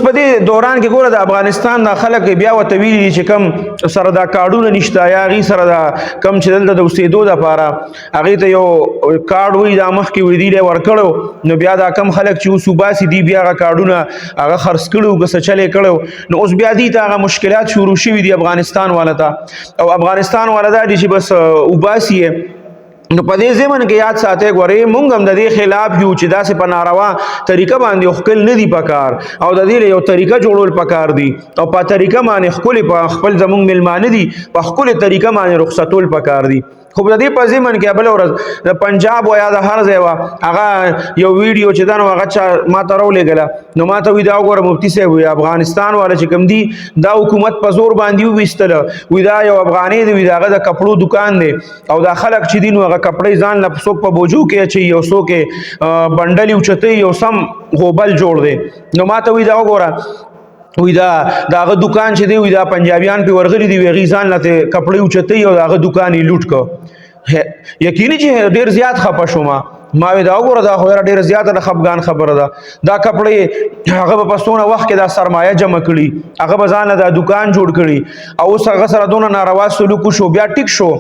په دې دوران کې ګوره د افغانستان د خلک بیا ورته ویلي چې کم سره دا کارډونه نشته یا هغې سره دا کم چې دلته د اوسېدو دپاره هغې ته یو کارډ وایي دا مخکې وایي دوی له ورکړو نو بیا دا کم خلک چې اوس وباسي دي بیا هغه کارډونه هغه خرڅ کړي که څه چلې کړی نو اوس بیا دې ته هغه مشکلات شروع شوي دي افغانستان والا ته او افغانستان والا دا دي چې بس وباسي یې نو په دې ضمن کې یاد ساتئ ګورئ موږ هم د دې خلاف یو چې داسې په ناروا طریقه باندې ښکل نه دي پکار او د دې یو طریقه جوړول پکار دي او په طریقه باندې ښکلې په خپل زموږ میلمانه دي په ښکلې طریقه باندې رخصتول پکار دي خو د دې په ضمن کې بله ورځ د پنجاب و یا د هر ځای وه هغه یو ویډیو چې دا نو هغه چا ما ته راولېږله نو ما ته وایي دا وګوره مفتي صاحب وایي افغانستان والا چې کوم دي دا حکومت په زور باندې وویستله وایي دا یو افغانۍ دی وایي د هغه د کپړو دوکان دی او دا خلک چې دي نو هغه کپړې ځان له څوک په بوجو کې اچوي او څوک یې بنډلې اوچتوي او سم غوبل جوړ دی نو ما ته وایي دا وګوره وی دا هغه دکان چې دی وی دا پنجابیان په ورغلي دی وی ځان لته کپړې اوچتي او هغه دکان یې لوټ کو یقیني چې ډیر زیات خپه شوم ما وی دا وګوره دا خو ډیر زیات د خفګان خبره ده دا کپړې هغه په پسونه وخت کې دا سرمایه جمع کړي هغه به ځان دا دکان جوړ کړي او اوس هغه سره دونه ناروا سلوک شو بیا ټیک شو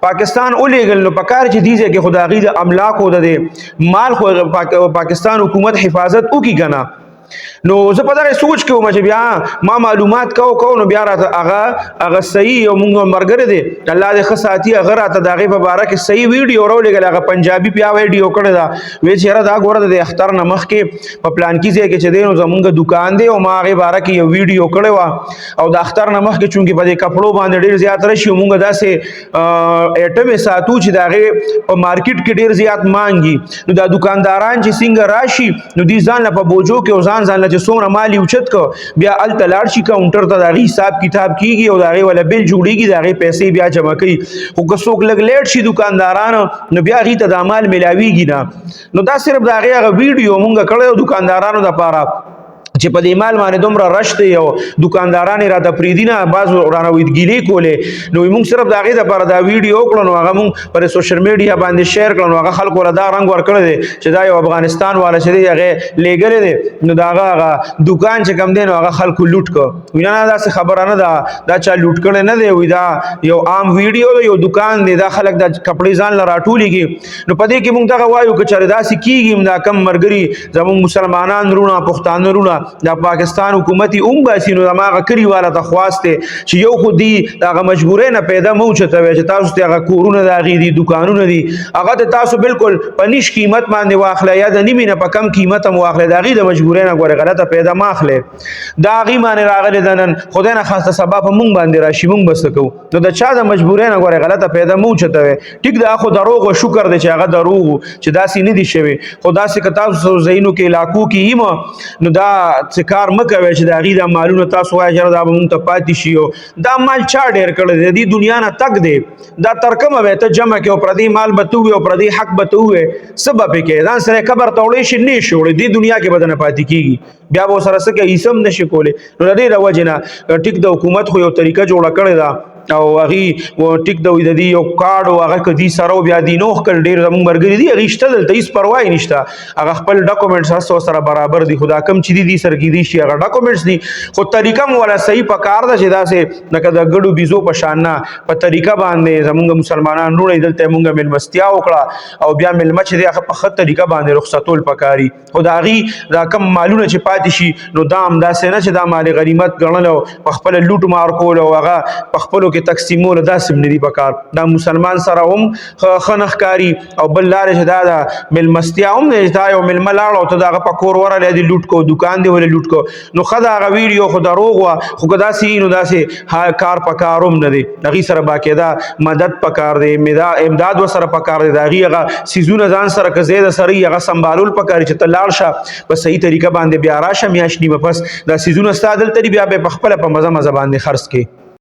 پاکستان ولېږل نو په کار چې دیږي کې خدایي د املاکو د مال خو پاکستان حکومت حفاظت وکي کنه نو زه په دغه سوچ کې وم چې بیا ما معلومات کو نو بیا راته هغه صحیح یو مونږ مرګره دی الله دې ښه ساتي هغه راته د هغې په باره کې صحیح ویډیو راولېږل هغه پنجابي بیا ویډیو کړې ده ویل چې یاره دا ګوره د اختر نه مخکې په پلانکي ځای کې چې دی نو زمونږ دکان دی او ما هغې باره کې یو ویډیو کړې وه او د اختر نه مخکې چونکې په دې کپړو باندې ډېر زیات رشي مونږ داسې ایټم یې ساتو چې د هغې په مارکیټ کې ډېر زیات مانګي نو دا دکانداران چې څنګه راشي نو دوی ځان له په بوجو کې او ځان له چې څومره مال یې اوچت کو بیا هلته لاړ شي کاونټر ته د هغې حساب کتاب کېږي او د هغې والا بل جوړېږي د هغې پیسې بیا جمع کوي خو که څوک لږ لیټ شي دکاندارانو نو بیا هغې ته دا مال میلاویږي نه نو دا صرف د هغې هغه ویډیو مونږ کړی و دکاندارانو دپاره چې په دې مال باندې دومره رش دی او دکانداران یې راته پرېږدي نه بعض رانه ګیلې کولې نو موږ صرف د هغې دپاره دا ویډیو وکړو نو هغه موږ پر سوشل میډیا باندې شیر کړو نو هغه خلکو له دا رنګ ورکړی دی چې دا یو افغانستان والا چې دی هغې لیږلی دی نو د هغه دکان چې کوم دی نو هغه خلکو لوټ کړو وایي نه داسې خبره نه ده دا چا لوټ کړی نه دی وایي دا یو عام ویډیو دی یو دکان دی دا خلک دا کپړې ځان له راټولېږي نو په دې کې موږ دغه وایو که چېرې داسې کېږي دا کم ملګري زموږ مسلمانان وروڼه پښتانه وروڼه دا پاکستان حکومت هم باسي نو هغه کلي والا ته خواست دی چې یو خو دی هغه مجبورۍ نه پیدا مه اوچتوئ چې تاسو ته هغه کورونه د هغې دي دکانونه دي هغه ته تاسو بالکل په نیش قیمت باندې واخلئ یا د نیمې نه په کم قیمت هم واخلئ د هغې د مجبورۍ نه ګورئ غلطه پیدا مه اخلئ دا هغې باندې راغلی ده نن خدای نه خواسته سبا په مونږ باندې راشي مونږ به څه کوو نو د چا د مجبورۍ نه ګورئ غلطه پیدا مه اوچتوئ ټیک ده خو دروغ و شکر دی چې هغه دروغ و چې داسې نه دي شوي خو داسې که تاسو ځایونو کې علاقو کې یي نو دا څه کار مه کوئ چې د هغې دا مالونه تاسو وایئ چې دا به مونږ ته پاتې شي او دا مال چا ډېر کړی دی د دې دنیا نه تګ دی دا تر کومه به ته جمع کړې او پردی مال به ته ووایې او پردی حق به ته ووایې څه به پې کوې ځان سره قبر ته وړی شي نه شي وړی دې دنیا کې به نه پاتې کېږي بیا به ورسره څه کوې هیڅ هم نه شي کولی نو د دې د وجې نه ټیک د حکومت خو یو طریقه جوړه کړې ده او هغې ټیک د د دې یو کارډ او هغه که دې سره بیا دې نوښ کړل ډېر زموږ ملګري دي هغې شته دلته هېڅ پروا یې نشته هغه خپل ډاکومنټس هر سره برابر دي خو دا کم چې دي دې سره کېدی شي هغه ډاکومنټس دي خو طریقه مو والا صحیح پکار ده چې داسې لکه د ګډو بیزو په شان نه په طریقه باندې زموږ مسلمانان وروڼه دلته یې مونږ مېلمستیا وکړه او بیا مېلمه چې دی هغه په ښه طریقه باندې رخصتول پکاري خو د هغې دا کم مالونه چې پاتې شي نو دا همداسې نه چې دا مال غنیمت ګڼل او په خپله لوټ مار کول او هغه په خپلو کې تقسیمول داسې هم نه دي پکار دا مسلمان سره هم ښه نه ښکاري او بل لارې چې دا د مېلمستیا هم دی چې دا یو مېلمه لاړ او ته د هغه په کور ورغلی دې لوټ کو دکان دې ولې لوټ کو نو ښه د هغه ویډیو خو دروغ وه خو که داسې وي نو داسې کار پکار هم نه دی هغې سره باقاعده مدد پکار دی امداد ورسره پکار دی د هغې هغه څیزونه ځان سره که ځای د سره وي هغه سنبالول پکار چې ته لاړ شه په صحیح طریقه باندې بیا راشه میاشت نیمه پس دا څیزونه ستا دلته دي بیا به یې په خپله په مزه مزه باندې خرڅ کړې